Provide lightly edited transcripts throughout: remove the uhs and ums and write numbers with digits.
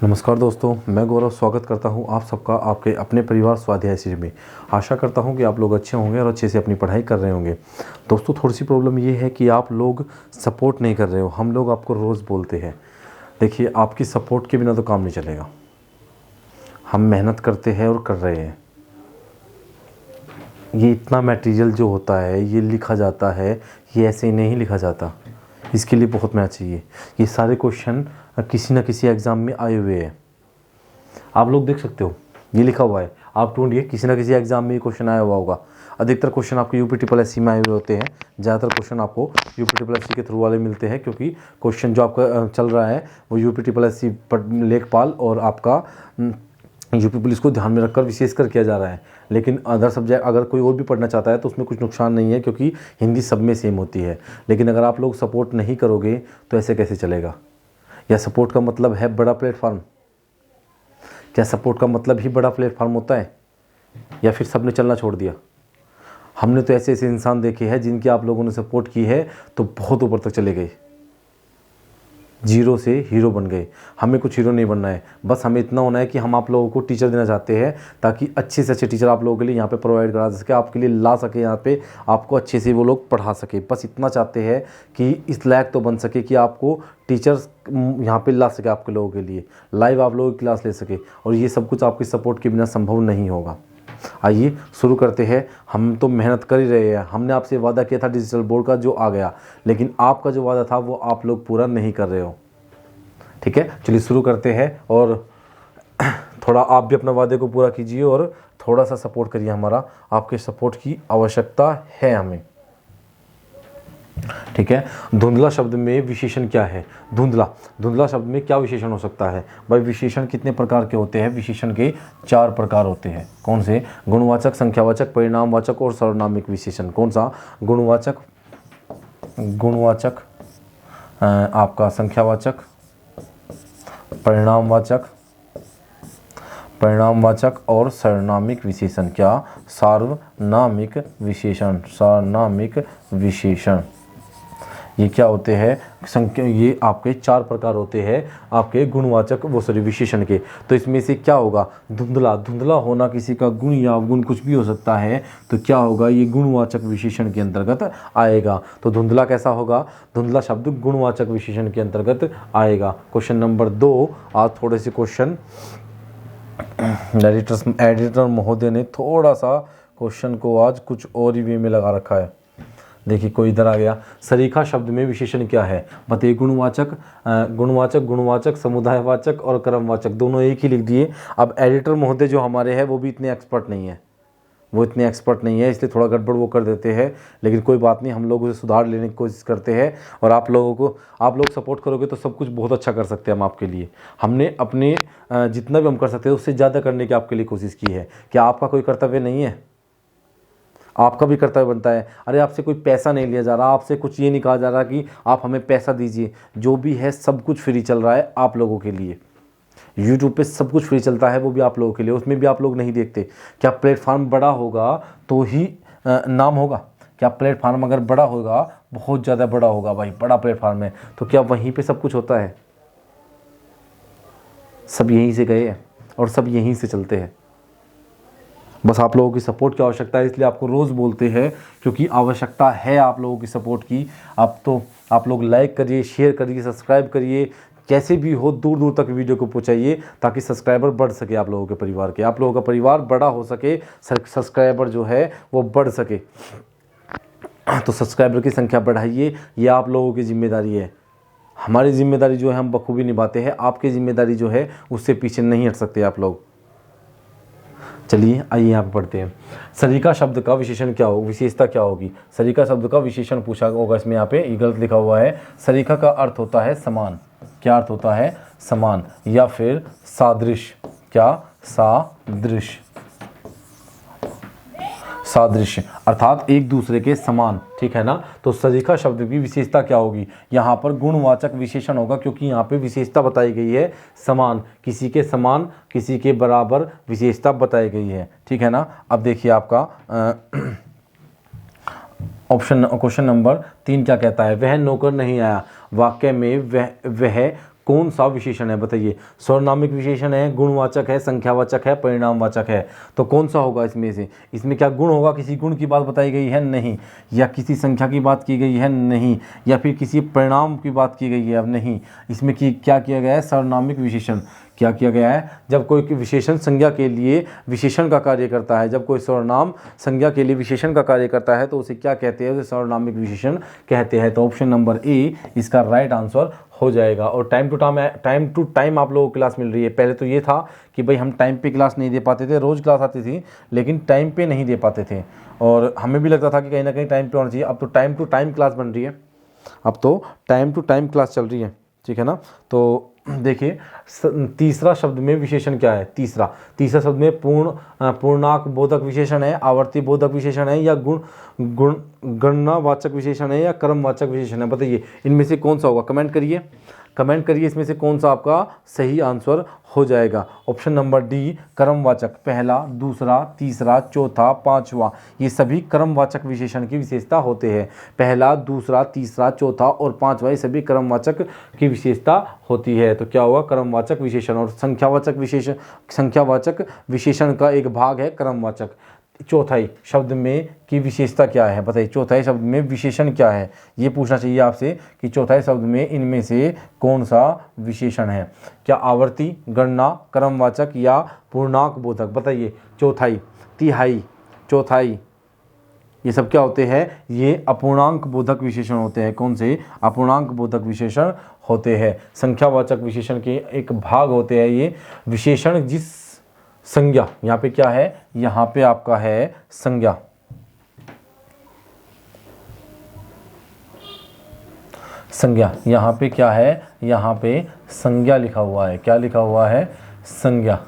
नमस्कार दोस्तों, मैं गौरव स्वागत करता हूं आप सबका आपके अपने परिवार स्वाध्याय शिविर में। आशा करता हूं कि आप लोग अच्छे होंगे और अच्छे से अपनी पढ़ाई कर रहे होंगे। दोस्तों, थोड़ी सी प्रॉब्लम ये है कि आप लोग सपोर्ट नहीं कर रहे हो। हम लोग आपको रोज़ बोलते हैं। देखिए, आपकी सपोर्ट के बिना तो काम नहीं चलेगा। हम मेहनत करते हैं और कर रहे हैं। ये इतना मटेरियल जो होता है, ये लिखा जाता है, ये ऐसे ही नहीं लिखा जाता। इसके लिए बहुत मेहनत चाहिए। ये सारे क्वेश्चन किसी न किसी एग्ज़ाम में आए हुए हैं। आप लोग देख सकते हो, ये लिखा हुआ है। आप ढूंढिए, किसी न किसी एग्जाम में ये क्वेश्चन आया हुआ होगा। अधिकतर क्वेश्चन आपके यूपी ट्रिपल एससी में आए हुए होते हैं। ज़्यादातर क्वेश्चन आपको यूपी ट्रिपल एससी के थ्रू वाले मिलते हैं, क्योंकि क्वेश्चन जो आपका चल रहा है वो यूपी ट्रिपल एससी लेखपाल और आपका यूपी पुलिस को ध्यान में रखकर विशेषकर किया जा रहा है। लेकिन अदर सब्जेक्ट अगर कोई और भी पढ़ना चाहता है तो उसमें कुछ नुकसान नहीं है, क्योंकि हिंदी सब में सेम होती है। लेकिन अगर आप लोग सपोर्ट नहीं करोगे तो ऐसे कैसे चलेगा? या सपोर्ट का मतलब है बड़ा प्लेटफॉर्म? क्या सपोर्ट का मतलब ही बड़ा प्लेटफॉर्म होता है? या फिर सबने चलना छोड़ दिया? हमने तो ऐसे ऐसे इंसान देखे हैं जिनकी आप लोगों ने सपोर्ट की है तो बहुत ऊपर तक चले गए, जीरो से हीरो बन गए। हमें कुछ हीरो नहीं बनना है, बस हमें इतना होना है कि हम आप लोगों को टीचर देना चाहते हैं, ताकि अच्छे से अच्छे टीचर आप लोगों के लिए यहाँ पे प्रोवाइड करा सके, आपके लिए ला सके, यहाँ पे आपको अच्छे से वो लोग पढ़ा सके। बस इतना चाहते हैं कि इस लायक तो बन सके कि आपको टीचर्स यहाँ पे ला सके, आपके लोगों के लिए लाइव आप लोगों की क्लास ले सके। और ये सब कुछ आपकी सपोर्ट के बिना संभव नहीं होगा। आइए शुरू करते हैं। हम तो मेहनत कर ही रहे हैं। हमने आपसे वादा किया था डिजिटल बोर्ड का, जो आ गया, लेकिन आपका जो वादा था वो आप लोग पूरा नहीं कर रहे हो। ठीक है, चलिए शुरू करते हैं। और थोड़ा आप भी अपना वादे को पूरा कीजिए और थोड़ा सा सपोर्ट करिए हमारा। आपके सपोर्ट की आवश्यकता है हमें। ठीक है, धुंधला शब्द में विशेषण क्या है? धुंधला शब्द में क्या विशेषण हो सकता है भाई? विशेषण कितने प्रकार के होते हैं? विशेषण के 4 प्रकार होते हैं। कौन से? गुणवाचक, संख्यावाचक, परिणामवाचक और सर्वनामिक विशेषण। कौन सा? गुणवाचक, आपका संख्यावाचक, परिणामवाचक और सर्वनामिक विशेषण। क्या? सार्वनामिक विशेषण। ये क्या होते हैं? ये आपके 4 प्रकार होते हैं आपके गुणवाचक विशेषण के। तो इसमें से क्या होगा? धुंधला होना किसी का गुण या अवगुण कुछ भी हो सकता है। तो क्या होगा? ये गुणवाचक विशेषण के अंतर्गत आएगा। तो धुंधला कैसा होगा? धुंधला शब्द गुणवाचक विशेषण के अंतर्गत आएगा। Question number 2। आज थोड़े से क्वेश्चन एडिटर महोदय ने थोड़ा सा क्वेश्चन को आज कुछ और ही वे में लगा रखा है। देखिए, कोई इधर आ गया। सरीखा शब्द में विशेषण क्या है? बताइए। गुणवाचक, समुदायवाचक और क्रमवाचक, दोनों एक ही लिख दिए। अब एडिटर महोदय जो हमारे हैं वो भी इतने एक्सपर्ट नहीं है, इसलिए थोड़ा गड़बड़ वो कर देते हैं। लेकिन कोई बात नहीं, हम लोग उसे सुधार लेने की कोशिश करते हैं। और आप लोग सपोर्ट करोगे तो सब कुछ बहुत अच्छा कर सकते हैं हम आपके लिए। हमने अपने जितना भी हम कर सकते हैं उससे ज़्यादा करने की आपके लिए कोशिश की है। क्या आपका कोई कर्तव्य नहीं है? आपका भी कर्तव्य बनता है। अरे, आपसे कोई पैसा नहीं लिया जा रहा, आपसे कुछ ये नहीं कहा जा रहा कि आप हमें पैसा दीजिए। जो भी है सब कुछ फ्री चल रहा है आप लोगों के लिए। यूट्यूब पे सब कुछ फ्री चलता है, वो भी आप लोगों के लिए। उसमें भी आप लोग नहीं देखते। क्या प्लेटफॉर्म बड़ा होगा तो ही नाम होगा? क्या प्लेटफॉर्म अगर बड़ा होगा, बहुत ज़्यादा बड़ा होगा भाई, बड़ा प्लेटफॉर्म है, तो क्या वहीं पे सब कुछ होता है? सब यहीं से गए हैं और सब यहीं से चलते हैं। बस आप लोगों की सपोर्ट की आवश्यकता है, इसलिए आपको रोज़ बोलते हैं, क्योंकि आवश्यकता है आप लोगों की सपोर्ट की। आप लोग लाइक करिए, शेयर करिए, सब्सक्राइब करिए। कैसे भी हो दूर दूर तक वीडियो को पहुंचाइए, ताकि सब्सक्राइबर बढ़ सके आप लोगों के परिवार के। आप लोगों का परिवार बड़ा हो सके, सब्सक्राइबर जो है वो बढ़ सके। तो सब्सक्राइबर की संख्या बढ़ाइए, ये आप लोगों की जिम्मेदारी है। हमारी जिम्मेदारी जो है हम बखूबी निभाते हैं। आपकी जिम्मेदारी जो है उससे पीछे नहीं हट सकते आप लोग। चलिए, आइए यहाँ पे पढ़ते हैं। सरीखा शब्द का विशेषण क्या हो, विशेषता क्या होगी? सरीखा शब्द का विशेषण पूछा होगा। इसमें यहाँ पे ये गलत लिखा हुआ है। सरीखा का अर्थ होता है समान। क्या अर्थ होता है? समान, या फिर सादृश्य। क्या? सादृश्य अर्थात एक दूसरे के समान। ठीक है ना? तो सरीखा शब्द की विशेषता क्या होगी? यहाँ पर गुणवाचक विशेषण होगा, क्योंकि यहाँ पे विशेषता बताई गई है समान, किसी के समान, किसी के बराबर विशेषता बताई गई है। ठीक है ना? अब देखिए आपका क्वेश्चन नंबर 3 क्या कहता है? वह नौकर नहीं आया। वाक्य में वह कौन सा विशेषण है बताइए। सर्वनामिक विशेषण है, गुणवाचक है, संख्यावाचक है, परिणामवाचक है, तो कौन सा होगा इसमें से? इसमें क्या गुण होगा? किसी गुण की बात बताई गई है? नहीं। या किसी संख्या की बात की गई है? नहीं। या फिर किसी परिणाम की बात की गई है? अब नहीं। इसमें क्या किया गया है? सर्वनामिक विशेषण क्या किया गया है? जब कोई विशेषण संज्ञा के लिए विशेषण का कार्य करता है, जब कोई सर्वनाम संज्ञा के लिए विशेषण का कार्य करता है तो उसे क्या कहते हैं? उसे सर्वनामिक विशेषण कहते हैं। तो ऑप्शन नंबर ए इसका राइट आंसर हो जाएगा। और टाइम टू टाइम आप लोगों को क्लास मिल रही है। पहले तो ये था कि भाई हम टाइम पे क्लास नहीं दे पाते थे, रोज़ क्लास आती थी लेकिन टाइम पे नहीं दे पाते थे और हमें भी लगता था कि कहीं ना कहीं टाइम पे होना चाहिए। अब तो टाइम टू टाइम क्लास बन रही है, अब तो टाइम टू टाइम क्लास चल रही है, ठीक है ना। तो देखिए तीसरा शब्द में विशेषण क्या है? तीसरा शब्द में पूर्णांक बोधक विशेषण है, आवर्ती बोधक विशेषण है, या गणनावाचक विशेषण है, या क्रमवाचक विशेषण है? बताइए इनमें से कौन सा होगा? कमेंट करिए इसमें से कौन सा आपका सही आंसर हो जाएगा। ऑप्शन नंबर डी क्रमवाचक, पहला, दूसरा, तीसरा, चौथा, पांचवा, ये सभी क्रमवाचक विशेषण की विशेषता होते हैं। पहला, दूसरा, तीसरा, चौथा और पांचवा ये सभी क्रमवाचक की विशेषता होती है। तो क्या हुआ? क्रमवाचक विशेषण। और संख्यावाचक विशेषण का एक भाग है क्रमवाचक। चौथाई शब्द में की विशेषता क्या है? बताइए चौथाई शब्द में विशेषण क्या है? ये पूछना चाहिए आपसे कि चौथाई शब्द में इनमें से कौन सा विशेषण है? क्या आवर्ती, गणना, क्रमवाचक या पूर्णांक बोधक? बताइए चौथाई, तिहाई, चौथाई ये सब क्या होते हैं? ये अपूर्णांक बोधक विशेषण होते हैं। कौन से? अपूर्णांक बोधक विशेषण होते हैं। संख्यावाचक विशेषण के एक भाग होते हैं ये विशेषण। जिस संज्ञा, यहाँ पे क्या है? यहाँ पे आपका है संज्ञा। यहाँ पे क्या है? यहाँ पे संज्ञा लिखा हुआ है। क्या लिखा हुआ है? संज्ञा।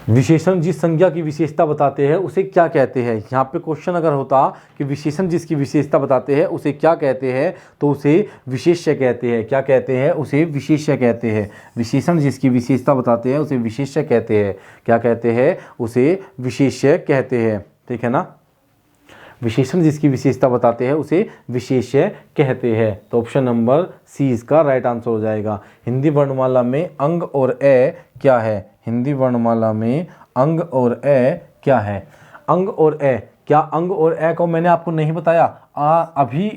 विशेषण जिस संज्ञा की विशेषता बताते हैं उसे क्या कहते हैं? यहाँ पे क्वेश्चन अगर होता कि विशेषण जिसकी विशेषता बताते हैं उसे क्या कहते हैं, तो उसे विशेष्य कहते हैं। क्या कहते हैं? उसे विशेष्य कहते हैं। विशेषण जिसकी विशेषता बताते हैं उसे विशेष्य कहते हैं। क्या कहते हैं? उसे विशेष्य कहते हैं, ठीक है ना। विशेषण जिसकी विशेषता बताते हैं उसे विशेष्य कहते हैं। तो ऑप्शन नंबर सी इसका राइट आंसर हो जाएगा। हिंदी वर्णमाला में अंग और ए क्या है? हिंदी वर्णमाला में अंग और ए क्या है? अंग और ए, क्या अंग और ए को मैंने आपको नहीं बताया? अभी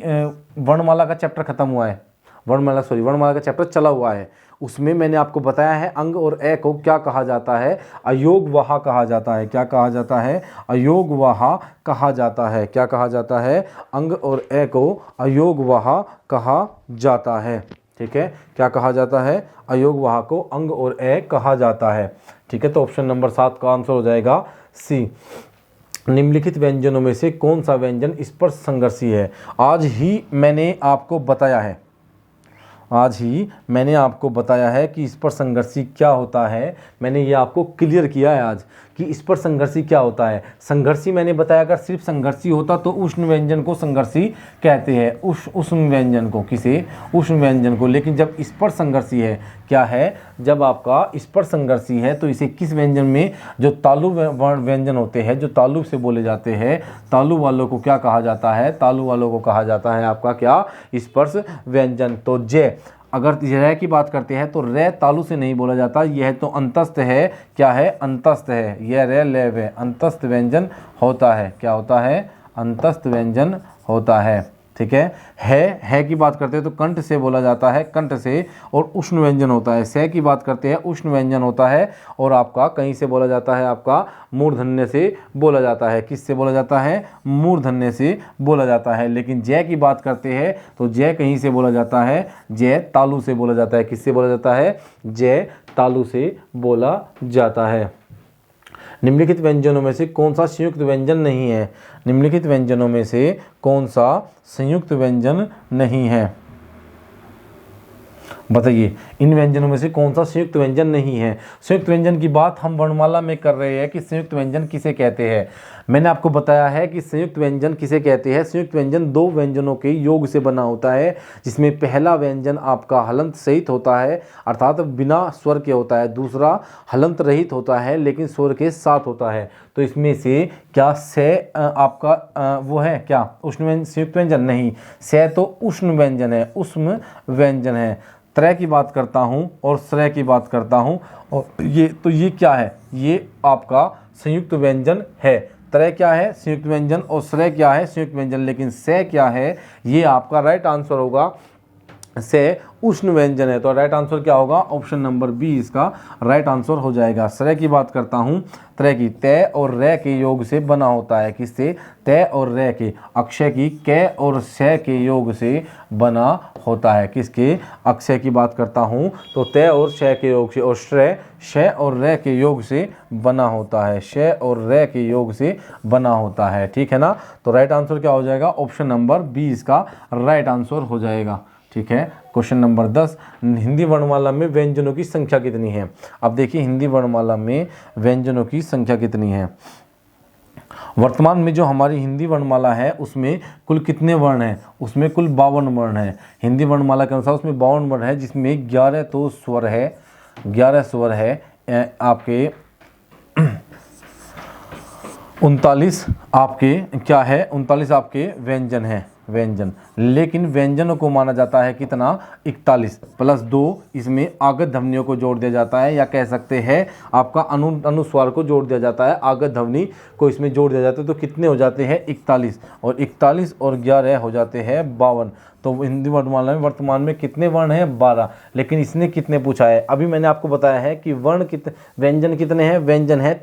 वर्णमाला का चैप्टर खत्म हुआ है, वर्णमाला का चैप्टर चला हुआ है, उसमें मैंने आपको बताया है अंग और ए को क्या कहा जाता है? अयोगवाह कहा जाता है। क्या कहा जाता है? अयोगवाह कहा जाता है। क्या कहा जाता है? अंग और ए को अयोगवाह कहा जाता है, ठीक है। क्या कहा जाता है? अयोगवाह को अंग और ए कहा जाता है, ठीक है। तो ऑप्शन नंबर 7 का आंसर हो जाएगा सी। निम्नलिखित व्यंजनों में से कौन सा व्यंजन स्पर्श संघर्षी है? आज ही मैंने आपको बताया है कि स्पर्श संघर्षी क्या होता है। मैंने ये आपको क्लियर किया है आज कि स्पर्श संघर्षी क्या होता है। संघर्षी मैंने बताया, अगर सिर्फ संघर्षी होता तो उष्ण व्यंजन को संघर्षी कहते हैं। उष्ण व्यंजन को, किसे? उष्ण व्यंजन को। लेकिन जब स्पर्श संघर्षी है, क्या है? जब आपका स्पर्श संघर्षी है तो इसे किस व्यंजन में, जो तालु व्यंजन होते हैं, जो तालु से बोले जाते हैं, तालु वालों को क्या कहा जाता है? तालु वालों को कहा जाता है आपका क्या? स्पर्श व्यंजन। तो जय, अगर रे की बात करते हैं तो रे तालु से नहीं बोला जाता, यह तो अंतस्थ है। क्या है? अंतस्थ है। यह रे ले वे अंतस्थ व्यंजन होता है। क्या होता है? अंतस्थ व्यंजन होता है, ठीक है की बात करते हैं तो कंठ से बोला जाता है, कंठ से, और उष्ण व्यंजन होता है। से की बात करते हैं उष्ण व्यंजन होता है, और आपका कहीं से बोला जाता है, आपका मूर्धन्य से बोला जाता है। किस से बोला जाता है? मूर्धन्य से बोला जाता है। लेकिन जय की बात करते हैं तो जय कहीं से बोला जाता है? जय तालु से बोला जाता है। किससे बोला जाता है? जय तालु से बोला जाता है। निम्नलिखित व्यंजनों में से कौन सा संयुक्त व्यंजन नहीं है? निम्नलिखित व्यंजनों में से कौन सा संयुक्त व्यंजन नहीं है? बताइए इन व्यंजनों में से कौन सा संयुक्त व्यंजन नहीं है? संयुक्त व्यंजन की बात हम वर्णमाला में कर रहे हैं कि संयुक्त व्यंजन किसे कहते हैं। मैंने आपको बताया है कि संयुक्त व्यंजन किसे कहते हैं। संयुक्त व्यंजन दो व्यंजनों के योग से बना होता है, जिसमें पहला व्यंजन आपका हलंत सहित होता है, अर्थात बिना स्वर के होता है। दूसरा हलंत रहित होता है लेकिन स्वर के साथ होता है। तो इसमें से क्या से आपका वो है क्या उष्ण व्यंजन? संयुक्त व्यंजन नहीं, से तो उष्ण व्यंजन है, उष्ण व्यंजन है। त्रय की बात करता हूँ और श्रय की बात करता हूँ, और ये क्या है, ये आपका संयुक्त व्यंजन है। त्रय क्या है, संयुक्त व्यंजन, और श्रय क्या है, संयुक्त व्यंजन। लेकिन से क्या है, ये आपका राइट आंसर होगा, से उष्ण व्यंजन है। तो राइट आंसर क्या होगा, ऑप्शन नंबर बी इसका राइट आंसर हो जाएगा। श्रय की बात करता हूँ, त्रय की तय और रे के योग से बना होता है। किससे, तय और रे के। अक्षय की कै और शय के योग से बना होता है। किसके, अक्षय की बात करता हूँ तो तय और शय के योग से, और श्रय शय और रे के योग से बना होता है। शय और रे के योग से बना होता है, ठीक है ना। तो राइट आंसर क्या हो जाएगा, ऑप्शन नंबर बी इसका राइट आंसर हो जाएगा, ठीक है। क्वेश्चन नंबर 10, हिंदी वर्णमाला में व्यंजनों की संख्या कितनी है। अब देखिए हिंदी वर्णमाला में व्यंजनों की संख्या कितनी है। वर्तमान में जो हमारी हिंदी वर्णमाला है उसमें कुल कितने वर्ण हैं, उसमें कुल 52 वर्ण हैं। हिंदी वर्णमाला के अनुसार उसमें 52 वर्ण है, जिसमें 11 तो स्वर है, 11 स्वर है आपके 39 आपके क्या है, 39 आपके व्यंजन है, व्यंजन। लेकिन व्यंजनों को माना जाता है कितना, 41 प्लस 2, इसमें आगत ध्वनियों को जोड़ दिया जाता है, या कह सकते हैं आपका अनुस्वार को जोड़ दिया जाता है, आगत ध्वनि को इसमें जोड़ दिया जाता है। तो कितने हो जाते हैं, 41, और 41 और 11 हो जाते हैं 52। तो हिंदी वर्णमाला में वर्तमान में कितने वर्ण हैं, 12। लेकिन इसने कितने पूछा है, अभी मैंने आपको बताया है कि वर्ण कितने, व्यंजन कितने हैं, व्यंजन है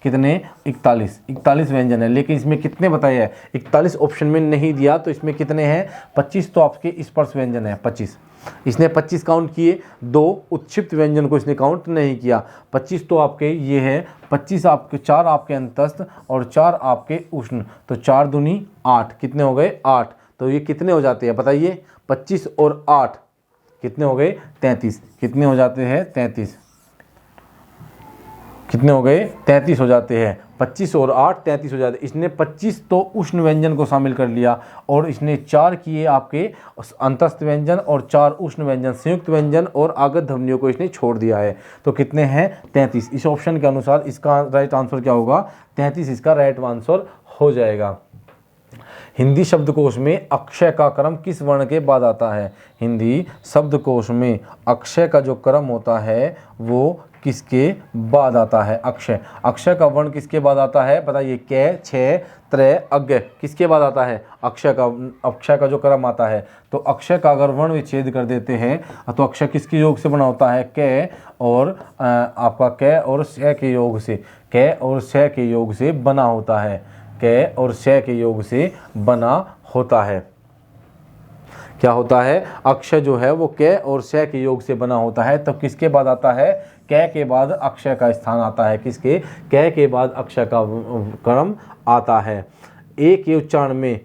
कितने, 41 व्यंजन है। लेकिन इसमें कितने बताया है, 41 ऑप्शन में नहीं दिया, तो इसमें कितने हैं, 25 तो आपके स्पर्श व्यंजन है, 25 इसने 25 काउंट किए, 2 उत्क्षिप्त व्यंजन को इसने काउंट नहीं किया। 25 तो आपके ये है, 25 आपके, 4 आपके अंतस्थ और 4 आपके उष्ण, तो 4 दूनी 8, कितने हो गए, 8। तो ये कितने हो जाते हैं बताइए, 25 और 8 कितने हो गए, 33। कितने हो जाते हैं, 33, कितने हो गए, 33 हो जाते हैं। 25 और 8 33 हो जाते हैं। इसने 25 तो उष्ण व्यंजन को शामिल कर लिया, और इसने 4 किए आपके अंतस्थ व्यंजन और 4 उष्ण व्यंजन, संयुक्त व्यंजन और आगत ध्वनियों को इसने छोड़ दिया है। तो कितने हैं, 33। इस ऑप्शन के अनुसार इसका राइट आंसर क्या होगा, 33 इसका राइट आंसर हो जाएगा। हिंदी शब्दकोश में अक्षय का क्रम किस वर्ण के बाद आता है। हिंदी शब्दकोश में अक्षय का जो क्रम होता है वो किसके बाद आता है, अक्षय। अक्षय का वर्ण किसके बाद आता है बताइए, कै, छे, त्रय, अज्ञ किसके बाद आता है, अक्षय का जो क्रम आता है। तो अक्षय का अगर वर्ण विच्छेद कर देते हैं तो अक्षय किसके योग से बना होता है, कै और आपका कै और शय के योग से, कै और शय के योग से बना होता है, कै और शय के योग से बना होता है। क्या होता है, अक्षय जो है वो कै और शय के योग से बना होता है। तब किसके बाद आता है, कै के बाद अक्षय का स्थान आता है। किसके, कै के बाद अक्षय का क्रम आता है। एक के उच्चारण में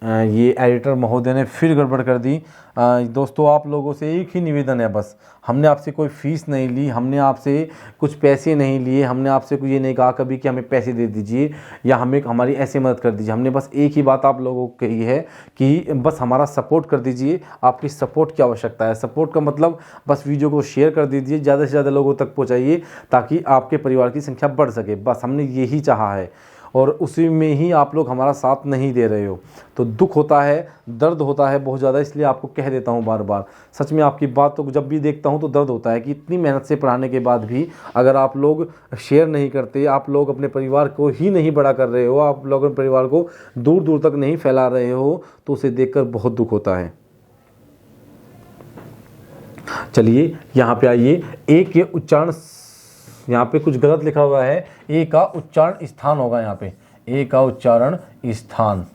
ये एडिटर महोदय ने फिर गड़बड़ कर दी। दोस्तों आप लोगों से एक ही निवेदन है, बस हमने आपसे कोई फीस नहीं ली, हमने आपसे कुछ पैसे नहीं लिए, हमने आपसे ये नहीं कहा कभी कि हमें पैसे दे दीजिए या हमें हमारी ऐसे मदद कर दीजिए। हमने बस एक ही बात आप लोगों को कही है कि बस हमारा सपोर्ट कर दीजिए। आपकी सपोर्ट की आवश्यकता है। सपोर्ट का मतलब बस वीडियो को शेयर कर दीजिए, ज़्यादा से ज़्यादा लोगों तक पहुँचाइए ताकि आपके परिवार की संख्या बढ़ सके। बस हमने यही चाहा है, और उसी में ही आप लोग हमारा साथ नहीं दे रहे हो, तो दुख होता है, दर्द होता है बहुत ज़्यादा। इसलिए आपको कह देता हूँ बार बार, सच में आपकी बात तो जब भी देखता हूँ तो दर्द होता है कि इतनी मेहनत से पढ़ाने के बाद भी अगर आप लोग शेयर नहीं करते, आप लोग अपने परिवार को ही नहीं बड़ा कर रहे हो, आप लोग अपने परिवार को दूर दूर तक नहीं फैला रहे हो, तो उसे देखकर बहुत दुख होता है। चलिए यहाँ पे आइए, एक के उच्चारण, यहाँ पे कुछ गलत लिखा हुआ है, ए का उच्चारण स्थान होगा। यहाँ पे ए का उच्चारण स्थान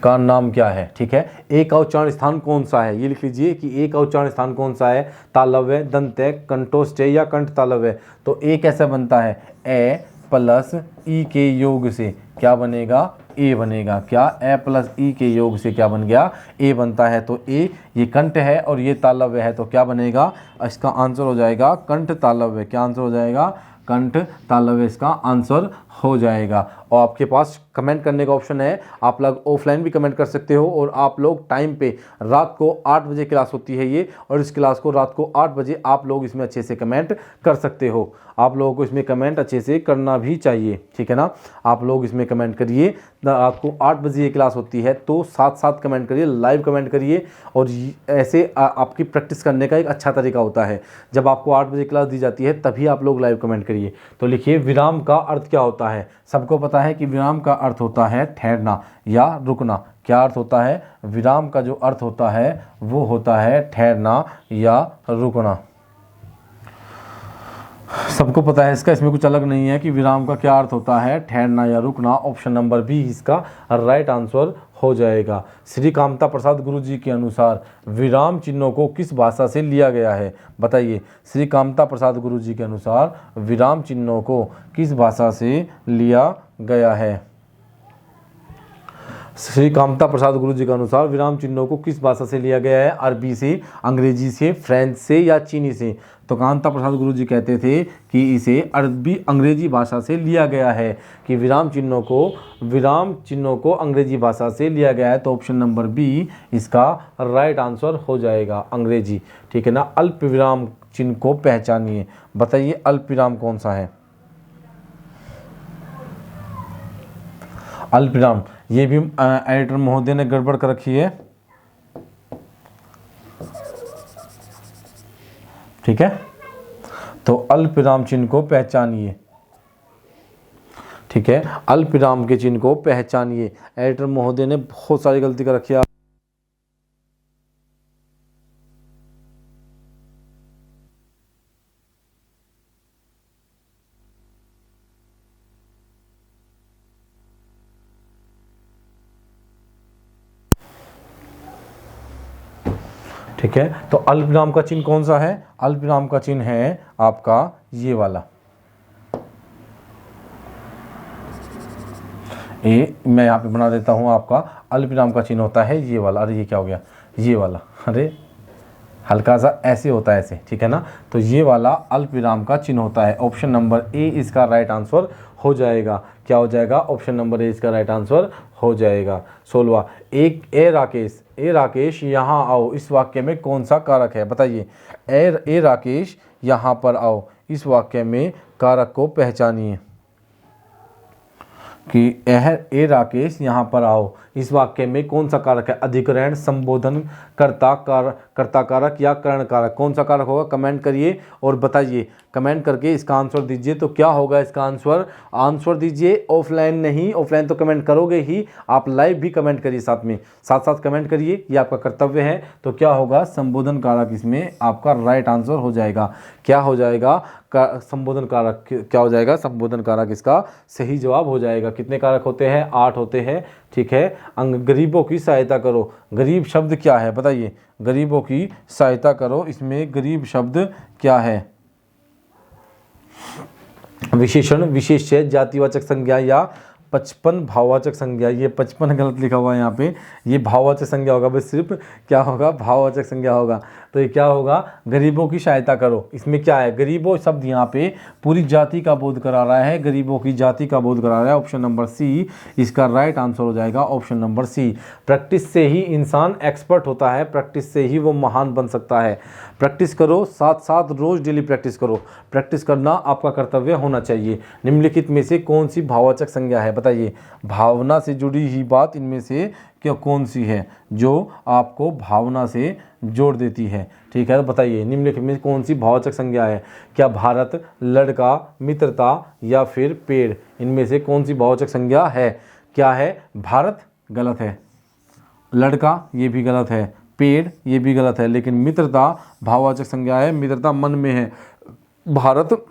का नाम क्या है, ठीक है। ए का उच्चारण स्थान कौन सा है, ये लिख लीजिए कि ए का उच्चारण स्थान कौन सा है, तालव्य, दंत्य, कंठोष्ठ या कंठ तालव्य। तो ए कैसे बनता है, ए प्लस ई के योग से क्या बनेगा, ए बनेगा। क्या, ए प्लस ई के योग से क्या बन गया, ए बनता है। तो ए ये कंठ है और ये तालव्य है, तो क्या बनेगा, इसका आंसर हो जाएगा कंठ तालव्य। क्या आंसर हो जाएगा, कंठ तालव्य इसका आंसर हो जाएगा। और आपके पास कमेंट करने का ऑप्शन है। आप लोग ऑफलाइन भी कमेंट कर सकते हो और आप लोग टाइम पे रात को 8 बजे क्लास होती है ये, और इस क्लास को रात को 8 बजे आप लोग इसमें अच्छे से कमेंट कर सकते हो। आप लोगों को इसमें कमेंट अच्छे से करना भी चाहिए, ठीक है ना। आप लोग इसमें कमेंट करिए। रात को 8 बजे ये क्लास होती है तो साथ साथ कमेंट करिए, लाइव कमेंट करिए। और ऐसे आपकी प्रैक्टिस करने का एक अच्छा तरीका होता है। जब आपको 8 बजे क्लास दी जाती है तभी आप लोग लाइव कमेंट करिए। तो लिखिए, विराम का अर्थ क्या होता है। सबको पता है कि विराम का अर्थ होता है ठहरना या रुकना। क्या अर्थ होता है? विराम का जो अर्थ होता है वो होता है ठहरना या रुकना। सबको पता है इसका, इसमें कुछ अलग नहीं है कि विराम का क्या अर्थ होता है, ठहरना या रुकना। ऑप्शन नंबर बी इसका राइट आंसर हो जाएगा। श्री कामता प्रसाद गुरु जी के अनुसार विराम चिन्हों को किस भाषा से लिया गया है? बताइए, श्री कामता प्रसाद गुरु जी के अनुसार विराम चिन्हों को किस भाषा से लिया गया है? श्री कामता प्रसाद गुरु जी के अनुसार विराम चिन्हों को किस भाषा से लिया गया है? अरबी से, अंग्रेजी से, फ्रेंच से या चीनी से? तो कामता प्रसाद गुरु जी कहते थे कि इसे अरबी अंग्रेजी भाषा से लिया गया है, कि विराम चिन्हों को अंग्रेजी भाषा से लिया गया है। तो ऑप्शन नंबर बी इसका राइट आंसर हो जाएगा, अंग्रेजी, ठीक है ना। अल्प विराम चिन्ह को पहचानिए। बताइए, अल्प विराम कौन सा है? अल्प विराम, ये भी एडिटर महोदय ने गड़बड़ कर रखी है, ठीक है। तो अल्प विराम चिन्ह को पहचानिए, ठीक है। अल्प विराम के चिन्ह को पहचानिए। एडिटर महोदय ने बहुत सारी गलती कर रखी है। ठीक है, तो अल्पविराम का चिन्ह कौन सा है? अल्पविराम का चिन्ह है आपका ये वाला। ये मैं यहाँ पे बना देता हूँ। आपका अल्पविराम का चिन्ह होता है ये वाला। अरे ये क्या हो गया? ये वाला, अरे हल्का सा ऐसे होता है, ऐसे, ठीक है ना। तो ये वाला अल्पविराम का चिन्ह होता है। ऑप्शन नंबर ए इसका राइट आंसर हो जाएगा। क्या हो जाएगा? ऑप्शन नंबर ए इसका राइट आंसर हो जाएगा। 16, एक ए राकेश यहाँ आओ, इस वाक्य में कौन सा कारक है? बताइए, ए राकेश यहाँ पर आओ, इस वाक्य में कारक को पहचानिए। कि ए राकेश यहाँ पर आओ, इस वाक्य में कौन सा कारक है? अधिकरण, संबोधन, कर्ता कारक या करण कारक? कौन सा कारक होगा? कमेंट करिए और बताइए। कमेंट करके इसका आंसर दीजिए। तो क्या होगा इसका आंसर दीजिए। ऑफलाइन नहीं, ऑफलाइन तो कमेंट करोगे ही, आप लाइव भी कमेंट करिए, साथ साथ कमेंट करिए, ये आपका कर्तव्य है। तो क्या होगा? संबोधन कारक इसमें आपका राइट आंसर हो जाएगा। क्या हो जाएगा? संबोधन कारक क्या हो जाएगा? संबोधन कारक इसका सही जवाब हो जाएगा। कितने कारक होते हैं? 8 होते हैं, ठीक है। गरीबों की सहायता करो, गरीब शब्द क्या है? बताइए, गरीबों की सहायता करो, इसमें गरीब शब्द क्या है? विशेषण, विशेष्य, जातिवाचक संज्ञा या 55 भाववाचक संज्ञा। ये 55 गलत लिखा हुआ है यहाँ पे, ये भाववाचक संज्ञा होगा, बस सिर्फ क्या होगा? भाववाचक संज्ञा होगा। तो ये क्या होगा? गरीबों की सहायता करो। इसमें क्या है? गरीबों शब्द यहाँ पे पूरी जाति का बोध करा रहा है, गरीबों की जाति का बोध करा रहा है। ऑप्शन नंबर सी इसका राइट आंसर हो जाएगा। Option number C. प्रैक्टिस से ही इंसान एक्सपर्ट होता है, प्रैक्टिस से ही वो महान बन सकता है। प्रैक्टिस करो, साथ साथ रोज डेली प्रैक्टिस करो। प्रैक्टिस करना आपका कर्तव्य होना चाहिए। निम्नलिखित में से कौन सी भाववाचक संज्ञा है? बताइए, भावना से जुड़ी ही बात इनमें से क्या कौन सी है जो आपको भावना से जोड़ देती है? ठीक है, बताइए निम्नलिखित में कौन सी भाववाचक संज्ञा है? क्या भारत, लड़का, मित्रता या फिर पेड़? इनमें से कौन सी भाववाचक संज्ञा है? क्या है? भारत गलत है, लड़का ये भी गलत है, पेड़ ये भी गलत है, लेकिन मित्रता भाववाचक संज्ञा है। मित्रता मन में है। भारत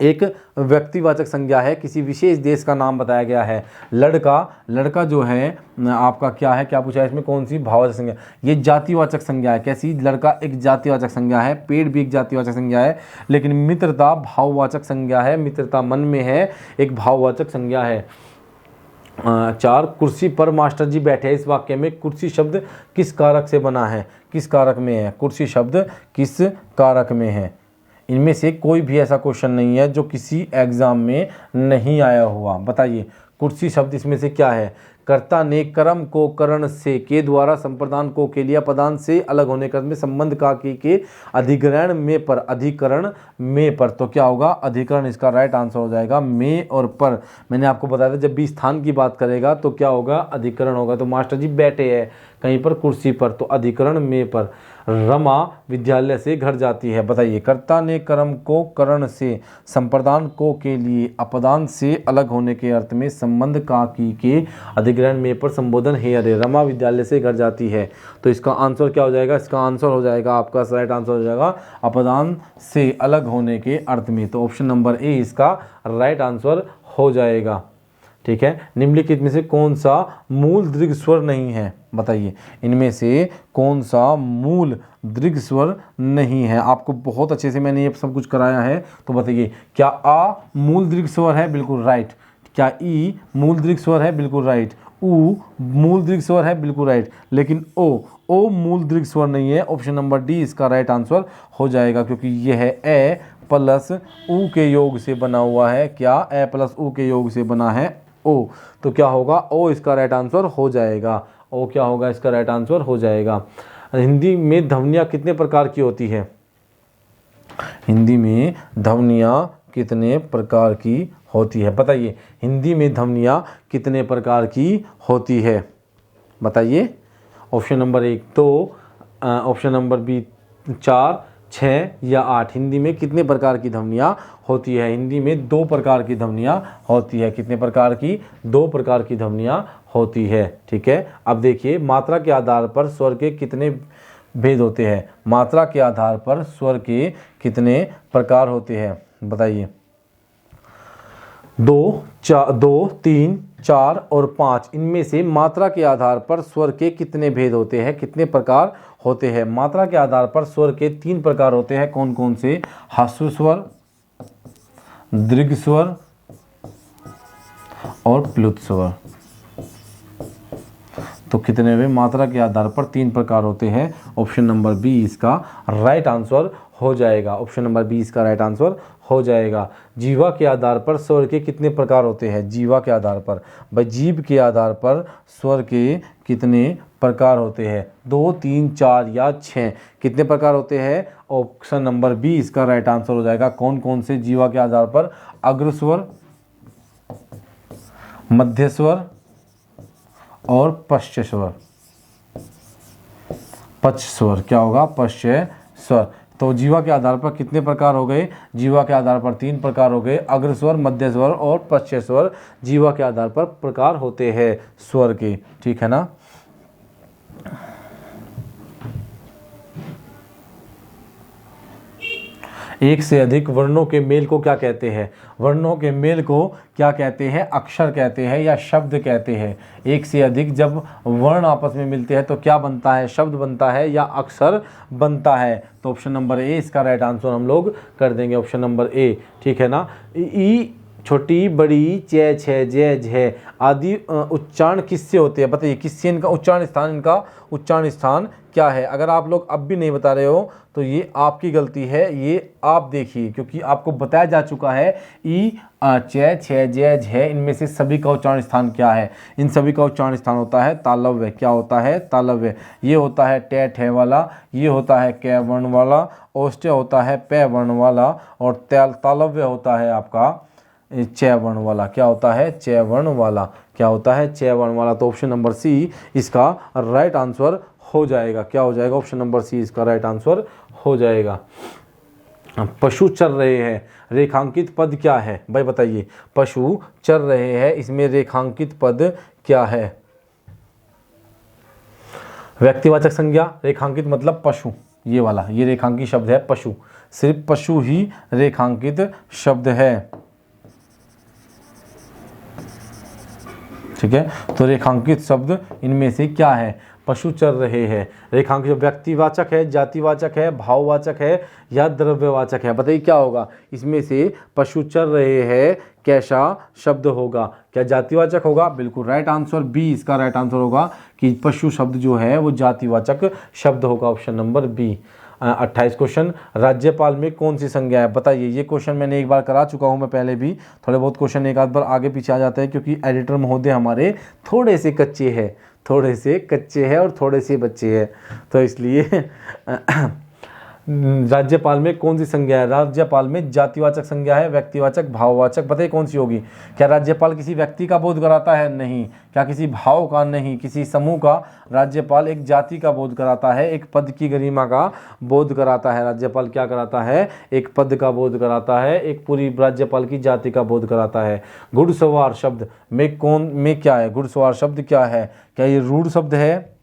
एक व्यक्तिवाचक संज्ञा है, किसी विशेष देश का नाम बताया गया है। लड़का जो है आपका क्या है? क्या पूछा है इसमें? कौन सी भाववाचक संज्ञा? ये जातिवाचक संज्ञा है। कैसी? लड़का एक जातिवाचक संज्ञा है, पेड़ भी एक जातिवाचक संज्ञा है, लेकिन मित्रता भाववाचक संज्ञा है। मित्रता मन में है, एक भाववाचक संज्ञा है। 4, कुर्सी पर मास्टर जी बैठे। इस वाक्य में कुर्सी शब्द किस कारक से बना है? किस कारक में है? कुर्सी शब्द किस कारक में है? इनमें से कोई भी ऐसा क्वेश्चन नहीं है जो किसी एग्जाम में नहीं आया हुआ। बताइए, कुर्सी शब्द इसमें से क्या है? कर्ता ने कर्म को करण से के द्वारा संप्रदान को के लिया पदान से अलग होने क्रम में संबंध का के अधिग्रहण में पर अधिकरण में पर, तो क्या होगा? अधिकरण इसका राइट आंसर हो जाएगा। में और पर मैंने आपको बताया था जब भी स्थान की बात करेगा तो क्या होगा? अधिकरण होगा। तो मास्टर जी बैठे हैं कहीं पर कुर्सी पर, तो अधिकरण में पर। रमा विद्यालय से घर जाती है। बताइए, कर्ता ने कर्म को करण से संप्रदान को के लिए अपदान से अलग होने के अर्थ में संबंध का की के अधिग्रहण में पर संबोधन है। अरे रमा विद्यालय से घर जाती है, तो इसका आंसर क्या हो जाएगा? इसका आंसर हो जाएगा, आपका राइट आंसर हो जाएगा अपदान से अलग होने के अर्थ में। तो ऑप्शन नंबर ए इसका राइट आंसर हो जाएगा। ठीक है, निम्नलिखित में से कौन सा मूल दीर्घ स्वर नहीं है? बताइए, इनमें से कौन सा मूल दीर्घ स्वर नहीं है? आपको बहुत अच्छे से मैंने ये सब कुछ कराया है, तो बताइए, क्या आ मूल दीर्घ स्वर है? बिल्कुल राइट। क्या ई मूल दीर्घ स्वर है? बिल्कुल राइट। ऊ मूल दीर्घ स्वर है? बिल्कुल राइट। लेकिन ओ मूल दीर्घ स्वर नहीं है। ऑप्शन नंबर डी इसका राइट आंसर हो जाएगा, क्योंकि यह है ए प्लस ऊ के योग से बना हुआ है। क्या? ए प्लस ऊ के योग से बना है ओ, तो क्या होगा? ओ इसका राइट आंसर हो जाएगा। ओ क्या होगा? इसका राइट आंसर हो जाएगा। हिंदी में ध्वनियाँ कितने प्रकार की होती है? हिंदी में ध्वनियाँ कितने प्रकार की होती है? बताइए, हिंदी में ध्वनियाँ कितने प्रकार की होती है? बताइए। Option number 1 2, option number B 4, 6 या 8। हिंदी में कितने प्रकार की ध्वनियाँ होती है? हिंदी में 2 प्रकार की ध्वनियाँ होती है। कितने प्रकार की? 2 प्रकार की ध्वनियाँ होती है। ठीक है, अब देखिए, मात्रा के आधार पर स्वर के कितने भेद होते हैं? मात्रा के आधार पर स्वर के कितने प्रकार होते हैं? बताइए। 2, 3, 4 और 5, इनमें से मात्रा के आधार पर स्वर के कितने भेद होते हैं? कितने प्रकार होते हैं? मात्रा के आधार पर स्वर के 3 प्रकार होते हैं। कौन कौन से? ह्रस्व स्वर, दीर्घ स्वर और प्लुत स्वर। तो कितने में मात्रा के आधार पर 3 प्रकार होते हैं? ऑप्शन नंबर बी इसका राइट आंसर हो जाएगा। ऑप्शन नंबर बी इसका राइट आंसर हो जाएगा। जीवा के आधार पर स्वर के कितने प्रकार होते हैं? जीवा के आधार पर, भाई जीभ के आधार पर स्वर के कितने प्रकार होते हैं? 2, 3, 4 या 6, कितने प्रकार होते हैं? ऑप्शन नंबर बी इसका राइट आंसर हो जाएगा। कौन कौन से जीवा के आधार पर? अग्र स्वर, मध्य स्वर और पश्च स्वर। पश्च स्वर क्या होगा? पश्च स्वर। तो जीवा के आधार पर कितने प्रकार हो गए? जीवा के आधार पर 3 प्रकार हो गए। अग्र स्वर, मध्य स्वर और पश्च स्वर जीवा के आधार पर प्रकार होते हैं स्वर के। ठीक है ना। एक से अधिक वर्णों के मेल को क्या कहते हैं? वर्णों के मेल को क्या कहते हैं? अक्षर कहते हैं या शब्द कहते हैं? एक से अधिक जब वर्ण आपस में मिलते हैं तो क्या बनता है? शब्द बनता है या अक्षर बनता है? तो ऑप्शन नंबर ए इसका राइट आंसर हम लोग कर देंगे। Option number A. ठीक है ना। ई छोटी, बड़ी, चे, छे, जे, झे आदि उच्चारण किससे होते हैं? बताइए, किससे इनका उच्चारण स्थान? इनका उच्चारण स्थान क्या है? अगर आप लोग अब भी नहीं बता रहे हो तो ये आपकी गलती है। ये आप देखिए, क्योंकि आपको बताया जा चुका है ई, चे, छे, जे, झे इनमें से सभी का उच्चारण स्थान क्या है? इन सभी का उच्चारण स्थान होता है तालव्य। क्या होता है? तालव्य। ये होता है टे ठे वाला, ये होता है कै वर्ण वाला, ओष्ठ्य होता है पै वर्ण वाला और तालव्य होता है आपका च वर्ण वाला। क्या होता है? च वर्ण वाला। क्या होता है? च वर्ण वाला। तो ऑप्शन नंबर सी इसका राइट आंसर हो जाएगा। क्या हो जाएगा? ऑप्शन नंबर सी इसका राइट आंसर हो जाएगा। पशु चर रहे हैं, रेखांकित पद क्या है? भाई बताइए, पशु चर रहे हैं, इसमें रेखांकित पद क्या है? व्यक्तिवाचक संज्ञा। रेखांकित मतलब पशु, ये वाला, ये रेखांकित शब्द है पशु। सिर्फ पशु ही रेखांकित शब्द है। ठीक है, तो रेखांकित शब्द इनमें से क्या है? पशु चर रहे हैं। रेखांकित व्यक्तिवाचक है, जातिवाचक है, भाववाचक है या द्रव्यवाचक है? बताइए क्या होगा इसमें से? पशु चर रहे हैं कैसा शब्द होगा? क्या जातिवाचक होगा? बिल्कुल राइट आंसर बी इसका राइट आंसर होगा कि पशु शब्द जो है वो जातिवाचक शब्द होगा। Option number B. 28 क्वेश्चन, राज्यपाल में कौन सी संज्ञा है बताइए। ये क्वेश्चन मैंने एक बार करा चुका हूँ मैं पहले भी, थोड़े बहुत क्वेश्चन एक आध बार आगे पीछे आ जाते हैं क्योंकि एडिटर महोदय हमारे थोड़े से कच्चे हैं और थोड़े से बच्चे हैं, तो इसलिए राज्यपाल में कौन सी संज्ञा है। राज्यपाल में जातिवाचक संज्ञा है, व्यक्तिवाचक, भाववाचक, बताइए कौन सी होगी। क्या राज्यपाल किसी व्यक्ति का बोध कराता है? नहीं। क्या किसी भाव का? नहीं। किसी समूह का? राज्यपाल एक जाति का बोध कराता है, एक पद की गरिमा का बोध कराता है। राज्यपाल क्या कराता है? एक पद का बोध कराता है, एक पूरी राज्यपाल की जाति का बोध कराता है। घुड़सवार शब्द में क्या है? घुड़सवार शब्द क्या है? क्या ये रूढ़ शब्द है?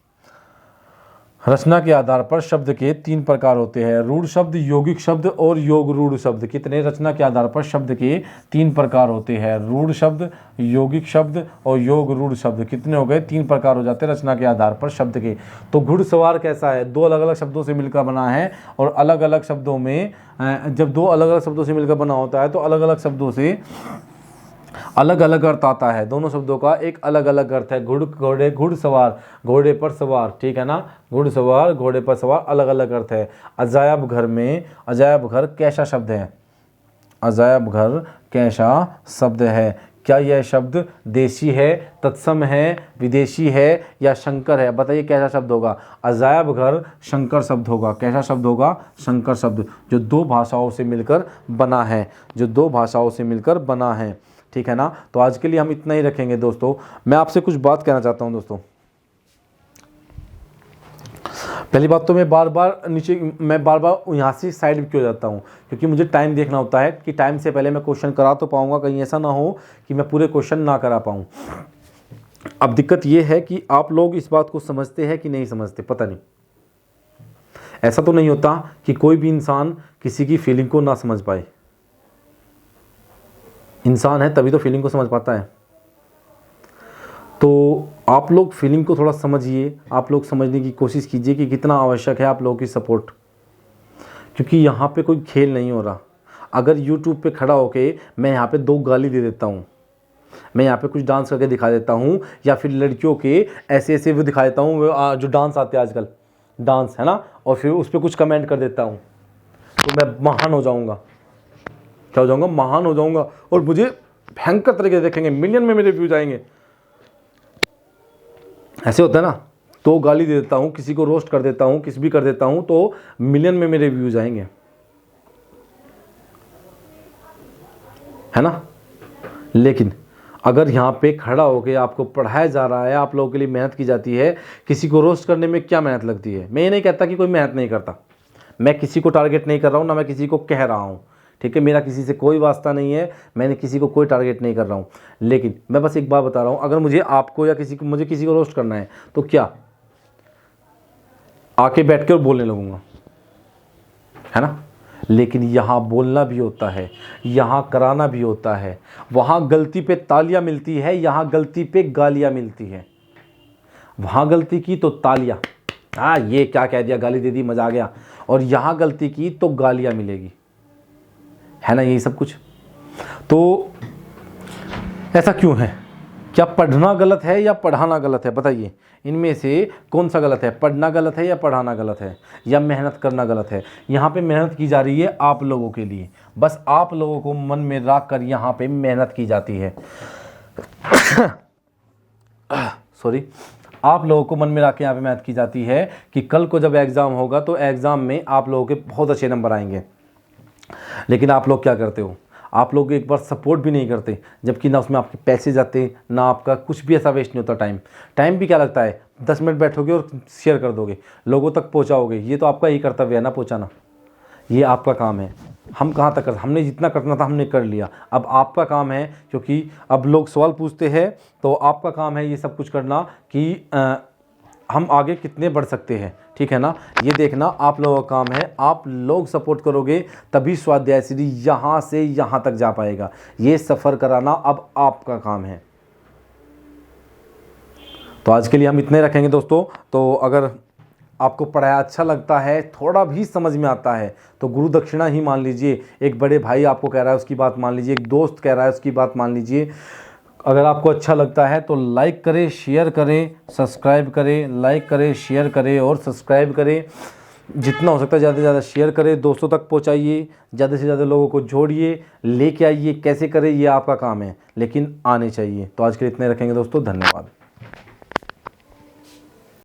रचना के आधार पर शब्द के 3 प्रकार होते हैं, रूढ़ शब्द, यौगिक शब्द और योग रूढ़ शब्द। कितने? रचना के आधार पर शब्द के 3 प्रकार होते हैं, रूढ़ शब्द, यौगिक शब्द और योग रूढ़ शब्द। कितने हो गए? 3 प्रकार हो जाते हैं रचना के आधार पर शब्द के। तो घुड़सवार कैसा है? 2 अलग अलग शब्दों से मिलकर बना है, और अलग अलग शब्दों में जब 2 अलग अलग शब्दों से मिलकर बना होता है तो अलग अलग शब्दों से अलग अलग अर्थ आता है। दोनों शब्दों का एक अलग अलग अर्थ है। घोड़े, घुड़सवार, घोड़े पर सवार, ठीक है ना, घुड़सवार, घोड़े पर सवार, अलग अलग अर्थ है। अजायब घर में, अजायब घर कैसा शब्द है? अजायब घर कैसा शब्द है? क्या यह शब्द देशी है, तत्सम है, विदेशी है या शंकर है? बताइए कैसा शब्द होगा। अजायब घर शंकर शब्द होगा। कैसा शब्द होगा? शंकर शब्द, जो 2 भाषाओं से मिलकर बना है, जो 2 भाषाओं से मिलकर बना है, ठीक है ना। तो आज के लिए हम इतना ही रखेंगे दोस्तों। मैं आपसे कुछ बात कहना चाहता हूं दोस्तों। पहली बात तो मैं बार बार यहाँ से साइड क्यों जाता हूँ, क्योंकि मुझे टाइम देखना होता है कि टाइम से पहले मैं क्वेश्चन करा तो पाऊंगा, कहीं ऐसा ना हो कि मैं पूरे क्वेश्चन ना करा पाऊँ। अब दिक्कत ये है कि आप लोग इस बात को समझते हैं कि नहीं समझते, पता नहीं। ऐसा तो नहीं होता कि कोई भी इंसान किसी की फीलिंग को ना समझ पाए। इंसान है तभी तो फीलिंग को समझ पाता है। तो आप लोग फीलिंग को थोड़ा समझिए, आप लोग समझने की कोशिश कीजिए कि कितना आवश्यक है आप लोगों की सपोर्ट, क्योंकि यहाँ पे कोई खेल नहीं हो रहा। अगर YouTube पे खड़ा होके मैं यहाँ पे 2 गाली दे देता हूँ, मैं यहाँ पे कुछ डांस करके दिखा देता हूँ, या फिर लड़कियों के ऐसे वो दिखा देता हूँ जो डांस आते हैं आजकल, डांस है ना, और फिर उस पर कुछ कमेंट कर देता हूँ, तो मैं महान हो जाऊँगा। क्या हो जाऊंगा? महान हो जाऊंगा, और मुझे भयंकर तरीके से देखेंगे, मिलियन में मेरे व्यूज आएंगे। ऐसे होता है ना। तो गाली दे देता हूं, किसी को रोस्ट कर देता हूं, किसी भी कर देता हूं, तो मिलियन में मेरे व्यूज आएंगे, है ना। लेकिन अगर यहाँ पे खड़ा होकर आपको पढ़ाया जा रहा है, आप लोगों के लिए मेहनत की जाती है, किसी को रोस्ट करने में क्या मेहनत लगती है? मैं ये नहीं कहता कि कोई मेहनत नहीं करता, मैं किसी को टारगेट नहीं कर रहा हूँ, ना मैं किसी को कह रहा हूँ, ठीक है। मेरा किसी से कोई वास्ता नहीं है, मैंने किसी को कोई टारगेट नहीं कर रहा हूँ। लेकिन मैं बस एक बात बता रहा हूँ, अगर मुझे आपको या मुझे किसी को रोस्ट करना है तो क्या आके बैठ के और बोलने लगूंगा, है ना। लेकिन यहाँ बोलना भी होता है, यहाँ कराना भी होता है। वहाँ गलती पे तालियां मिलती है, यहाँ गलती पे गालियाँ मिलती है। वहाँ गलती की तो तालियां, हाँ ये क्या कह दिया, गाली दे दी, मजा आ गया। और यहाँ गलती की तो गालियाँ मिलेगी, है ना, यही सब कुछ। तो ऐसा क्यों है? क्या पढ़ना गलत है या पढ़ाना गलत है? बताइए, इनमें से कौन सा गलत है? पढ़ना गलत है या पढ़ाना गलत है, या मेहनत करना गलत है? यहाँ पे मेहनत की जा रही है आप लोगों के लिए, बस आप लोगों को मन में रख कर यहाँ पे मेहनत की जाती है। सॉरी, आप लोगों को मन में रख के यहाँ पे मेहनत की जाती है कि कल को जब एग्ज़ाम होगा तो एग्ज़ाम में आप लोगों के बहुत अच्छे नंबर आएंगे। लेकिन आप लोग क्या करते हो? आप लोग एक बार सपोर्ट भी नहीं करते, जबकि ना उसमें आपके पैसे जाते, ना आपका कुछ भी ऐसा वेस्ट नहीं होता। टाइम भी क्या लगता है, 10 मिनट बैठोगे और शेयर कर दोगे, लोगों तक पहुंचाओगे। ये तो आपका ही कर्तव्य है ना, पहुंचाना, ये आपका काम है। हम कहाँ तक कर, हमने जितना करना था हमने कर लिया, अब आपका काम है, क्योंकि अब लोग सवाल पूछते हैं तो आपका काम है ये सब कुछ करना कि हम आगे कितने बढ़ सकते हैं, ठीक है ना। ये देखना आप लोगों का काम है, आप लोग सपोर्ट करोगे तभी स्वाध्याय सीढ़ी यहाँ से यहाँ तक जा पाएगा। ये सफ़र कराना अब आपका काम है। तो आज के लिए हम इतने रखेंगे दोस्तों। तो अगर आपको पढ़ाया अच्छा लगता है, थोड़ा भी समझ में आता है, तो गुरु दक्षिणा ही मान लीजिए। एक बड़े भाई आपको कह रहा है उसकी बात मान लीजिए, एक दोस्त कह रहा है उसकी बात मान लीजिए। अगर आपको अच्छा लगता है तो लाइक करें, शेयर करें, सब्सक्राइब करें, लाइक करें, शेयर करें और सब्सक्राइब करें। जितना हो सकता है ज़्यादा से ज़्यादा शेयर करें, दोस्तों तक पहुंचाइए, ज़्यादा से ज़्यादा लोगों को जोड़िए, लेके आइए। कैसे करें ये आपका काम है, लेकिन आने चाहिए। तो आज के लिए इतने रखेंगे दोस्तों, धन्यवाद।